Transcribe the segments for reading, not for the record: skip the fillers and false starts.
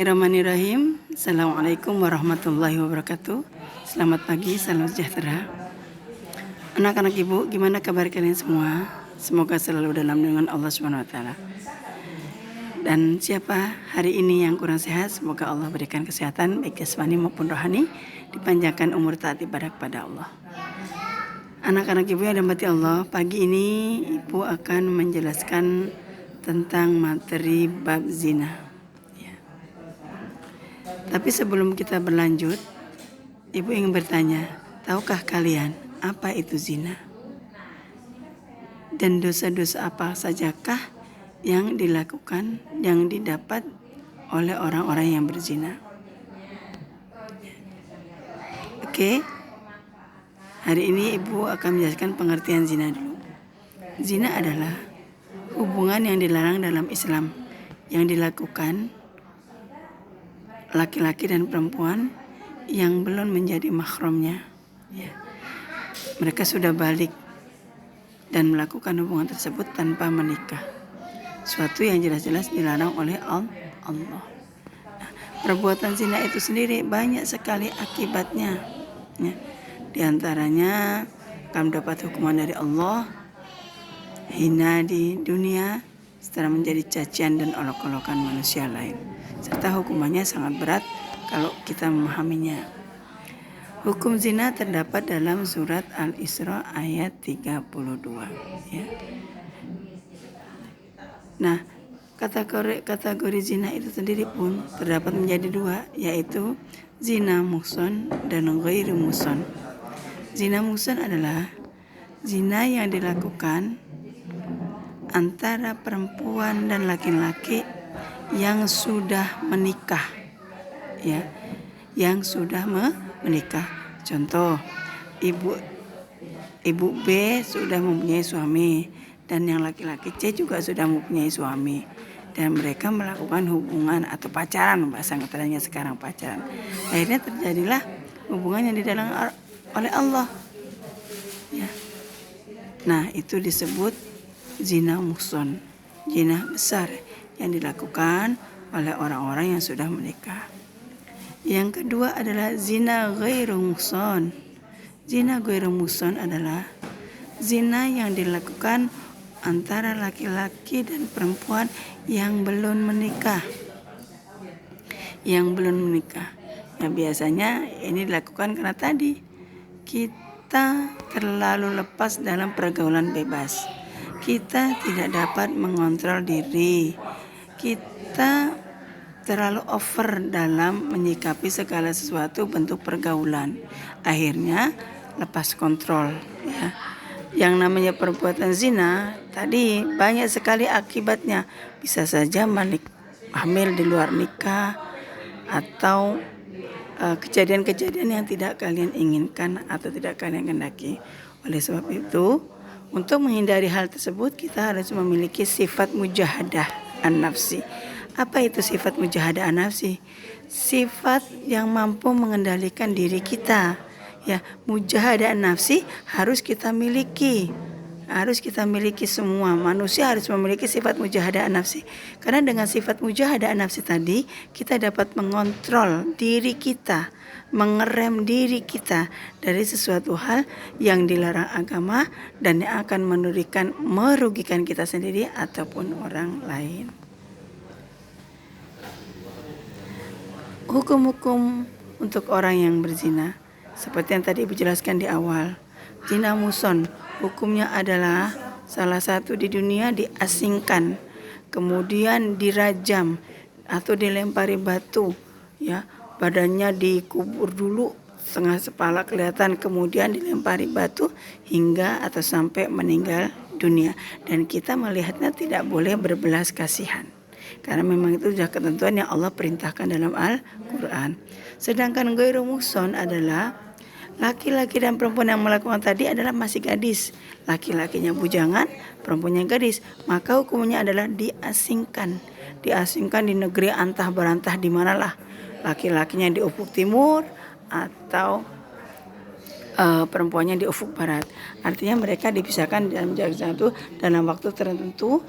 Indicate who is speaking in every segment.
Speaker 1: Bismillahirrahmanirrahim. Assalamualaikum warahmatullahi wabarakatuh. Selamat pagi, salam sejahtera. Anak-anak ibu, gimana kabar kalian semua? Semoga selalu dalam lindungan Allah SWT. Dan siapa hari ini yang kurang sehat, semoga Allah berikan kesehatan baik jasmani maupun rohani, dipanjangkan umur taat ibadah kepada Allah. Anak-anak ibu yang dirahmati Allah, pagi ini ibu akan menjelaskan tentang materi bab zina. Tapi sebelum kita berlanjut, ibu ingin bertanya, tahukah kalian apa itu zina? Dan dosa-dosa apa sajakah yang dilakukan, yang didapat oleh orang-orang yang berzina? Oke, hari ini ibu akan menjelaskan pengertian zina dulu. Zina adalah hubungan yang dilarang dalam Islam, yang dilakukan laki-laki dan perempuan yang belum menjadi mahramnya. Mereka sudah balik dan melakukan hubungan tersebut tanpa menikah. Suatu yang jelas-jelas dilarang oleh Allah. Perbuatan zina itu sendiri banyak sekali akibatnya. Di antaranya akan mendapat hukuman dari Allah, hina di dunia, setelah menjadi cacian dan olok-olokan manusia lain. Serta hukumannya sangat berat kalau kita memahaminya. Hukum zina terdapat dalam surat Al-Isra ayat 32. Nah, kategori zina itu sendiri pun terdapat menjadi dua, yaitu zina muhsan dan ghairu muhsan. Zina muhsan adalah zina yang dilakukan antara perempuan dan laki-laki yang sudah menikah, yang sudah menikah. Contoh, ibu B sudah mempunyai suami dan yang laki-laki C juga sudah mempunyai suami, dan mereka melakukan hubungan atau pacaran, bahasa katanya sekarang pacaran. Akhirnya terjadilah hubungan yang dilarang oleh Allah. Nah, itu disebut zina muhsan, zina besar yang dilakukan oleh orang-orang yang sudah menikah. Yang kedua adalah zina ghairu muhsan. Zina ghairu muhsan adalah zina yang dilakukan antara laki-laki dan perempuan yang belum menikah. Yang biasanya ini dilakukan karena tadi kita terlalu lepas dalam pergaulan bebas. Kita tidak dapat mengontrol diri. Kita terlalu over dalam menyikapi segala sesuatu bentuk pergaulan. Akhirnya lepas kontrol. Yang namanya perbuatan zina tadi banyak sekali akibatnya. Bisa saja hamil di luar nikah, atau kejadian-kejadian yang tidak kalian inginkan atau tidak kalian kehendaki. Oleh sebab itu, untuk menghindari hal tersebut, kita harus memiliki sifat mujahadah an-nafsi. Apa itu sifat mujahadah an-nafsi? Sifat yang mampu mengendalikan diri kita. Mujahadah an-nafsi harus kita miliki. Semua manusia harus memiliki sifat mujahadah an-nafsi. Karena dengan sifat mujahadah an-nafsi tadi, kita dapat mengontrol diri kita, mengerem diri kita dari sesuatu hal yang dilarang agama dan yang akan merugikan kita sendiri ataupun orang lain. Hukum-hukum untuk orang yang berzina, seperti yang tadi Ibu jelaskan di awal. Zina muhsan, hukumnya adalah salah satu di dunia diasingkan, kemudian dirajam atau dilempari batu, badannya dikubur dulu setengah kepala kelihatan, kemudian dilempari batu hingga atau sampai meninggal dunia. Dan kita melihatnya tidak boleh berbelas kasihan, karena memang itu sudah ketentuan yang Allah perintahkan dalam Al-Quran. Sedangkan ghairu muhsan adalah laki-laki dan perempuan yang melakukan tadi adalah masih gadis. Laki-lakinya bujangan, perempuannya gadis. Maka hukumnya adalah diasingkan. Diasingkan di negeri antah berantah di manalah. Laki-lakinya di ufuk timur atau perempuannya di ufuk barat. Artinya mereka dipisahkan dalam jarak tertentu dalam waktu tertentu,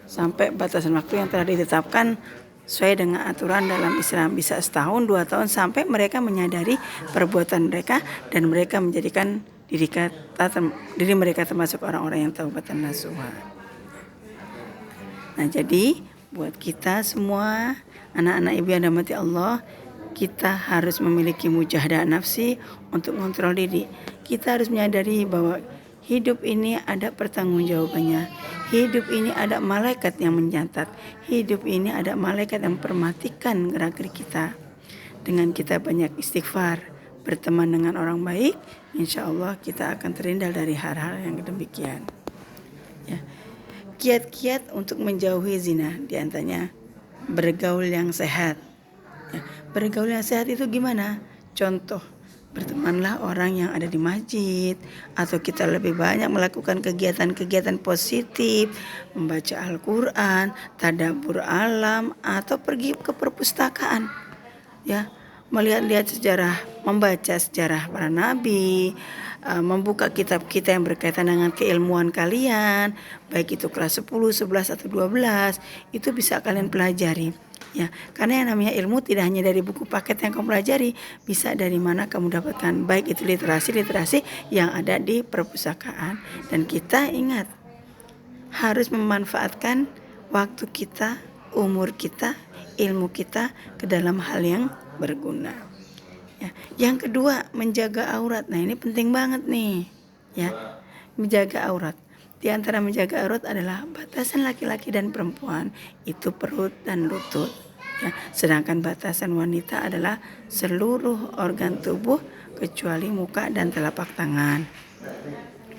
Speaker 1: sampai batasan waktu yang telah ditetapkan sesuai dengan aturan dalam Islam, bisa setahun, 2 tahun, sampai mereka menyadari perbuatan mereka dan mereka menjadikan diri mereka termasuk orang-orang yang taubatan nasuha. Nah, jadi buat kita semua anak-anak ibu yang dirahmati Allah, kita harus memiliki mujahadah nafsi untuk mengontrol diri. Kita harus menyadari bahwa hidup ini ada pertanggungjawabannya. Hidup ini ada malaikat yang mencatat. Hidup ini ada malaikat yang memperhatikan gerak-gerik kita. Dengan kita banyak istighfar, berteman dengan orang baik, insya Allah kita akan terhindar dari hal-hal yang demikian. Ya. Kiat-kiat untuk menjauhi zina, diantaranya bergaul yang sehat. Ya, bergaul yang sehat itu gimana? Contoh, bertemanlah orang yang ada di masjid, atau kita lebih banyak melakukan kegiatan-kegiatan positif, membaca Al-Quran, tadabbur alam, atau pergi ke perpustakaan. Ya, melihat-lihat sejarah, membaca sejarah para nabi, membuka kitab kita yang berkaitan dengan keilmuan kalian, baik itu kelas 10, 11, atau 12, itu bisa kalian pelajari. Ya, karena yang namanya ilmu tidak hanya dari buku paket yang kamu pelajari, bisa dari mana kamu dapatkan, baik itu literasi yang ada di perpustakaan. Dan kita ingat, harus memanfaatkan waktu kita, umur kita, ilmu kita ke dalam hal yang berguna. Ya. Yang kedua, menjaga aurat. Nah, ini penting banget nih. Ya, menjaga aurat. Di antara menjaga aurat adalah batasan laki-laki dan perempuan itu perut dan lutut. Ya, sedangkan batasan wanita adalah seluruh organ tubuh kecuali muka dan telapak tangan.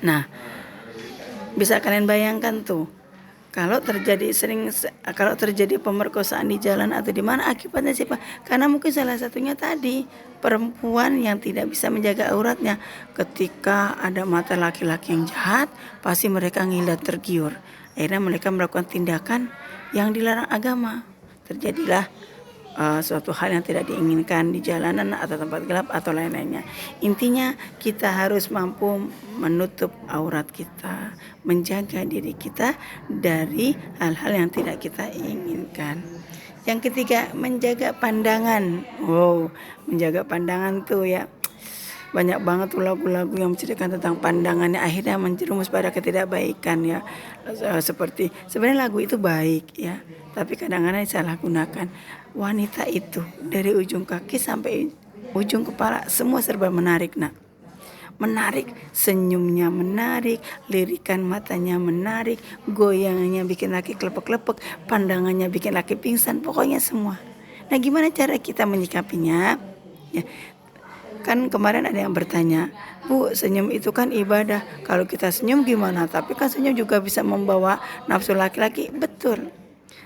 Speaker 1: Nah, bisa kalian bayangkan tuh, kalau terjadi pemerkosaan di jalan atau di mana, akibatnya siapa? Karena mungkin salah satunya tadi, perempuan yang tidak bisa menjaga auratnya. Ketika ada mata laki-laki yang jahat, pasti mereka ngelihat tergiur. Akhirnya mereka melakukan tindakan yang dilarang agama. Terjadilah suatu hal yang tidak diinginkan di jalanan atau tempat gelap atau lain-lainnya. Intinya kita harus mampu menutup aurat kita, menjaga diri kita dari hal-hal yang tidak kita inginkan. Yang ketiga, menjaga pandangan. Menjaga pandangan tuh ya, banyak banget tuh lagu-lagu yang menceritakan tentang pandangannya, akhirnya menjerumus pada ketidakbaikan ya. Seperti sebenarnya lagu itu baik ya, tapi kadang-kadang disalahgunakan. Wanita itu dari ujung kaki sampai ujung kepala semua serba menarik, nak. Menarik, senyumnya menarik, lirikan matanya menarik, goyangannya bikin laki klepek-klepek, pandangannya bikin laki pingsan, pokoknya semua. Nah, gimana cara kita menyikapinya? Ya, kan kemarin ada yang bertanya, Bu, senyum itu kan ibadah. Kalau kita senyum gimana? Tapi kan senyum juga bisa membawa nafsu laki-laki. Betul.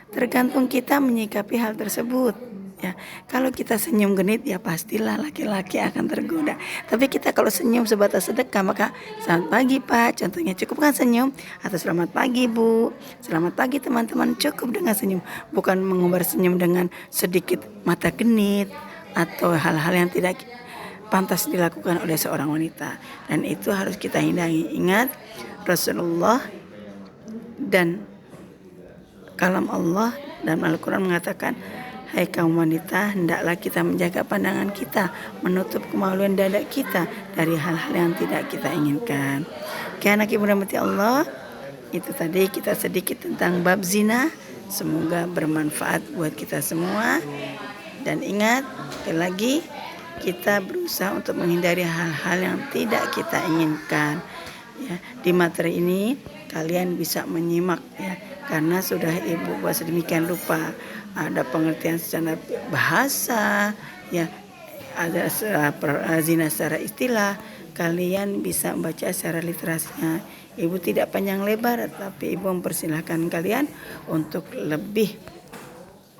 Speaker 1: Tergantung kita menyikapi hal tersebut. Ya, kalau kita senyum genit ya pastilah laki-laki akan tergoda. Tapi kita kalau senyum sebatas sedekah, maka selamat pagi Pak, contohnya cukup kan senyum, atau selamat pagi Bu, selamat pagi teman-teman, cukup dengan senyum. Bukan mengumbar senyum dengan sedikit mata genit atau hal-hal yang tidak pantas dilakukan oleh seorang wanita. Dan itu harus kita hindari. Ingat, Rasulullah dan kalam Allah dan Al-Quran mengatakan, hai kaum wanita, hendaklah kita menjaga pandangan kita, menutup kemaluan dada kita dari hal-hal yang tidak kita inginkan. Oke, anak ibu rahmati Allah, itu tadi kita sedikit tentang bab zina. Semoga bermanfaat buat kita semua. Dan ingat, sekali lagi, kita berusaha untuk menghindari hal-hal yang tidak kita inginkan. Ya, di materi ini kalian bisa menyimak ya, karena sudah ibu buat sedemikian rupa, ada pengertian secara bahasa ya, ada zina secara istilah, kalian bisa membaca secara literasinya. Ibu tidak panjang lebar, tapi ibu mempersilahkan kalian untuk lebih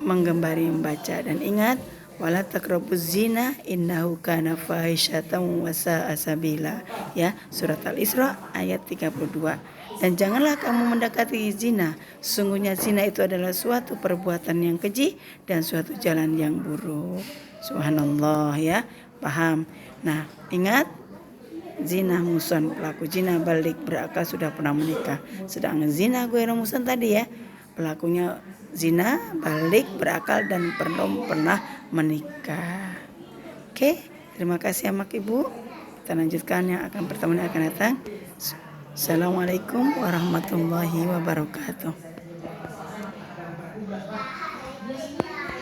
Speaker 1: menggembari membaca. Dan ingat, wala taqrabuz zina innahu kana fahisyatan wa sa'a sabila ya, surat Al-Isra ayat 32. Dan janganlah kamu mendekati zina, sungguhnya zina itu adalah suatu perbuatan yang keji dan suatu jalan yang buruk. Subhanallah ya, paham. Nah, ingat, zina muson, pelaku zina balik berakal sudah pernah menikah. Sedangkan zina ghairu muson tadi ya, pelakunya zina, balik, berakal, dan belum pernah menikah. Oke, terima kasih amak ibu. Kita lanjutkan yang pertemuan yang akan datang. Assalamualaikum warahmatullahi wabarakatuh.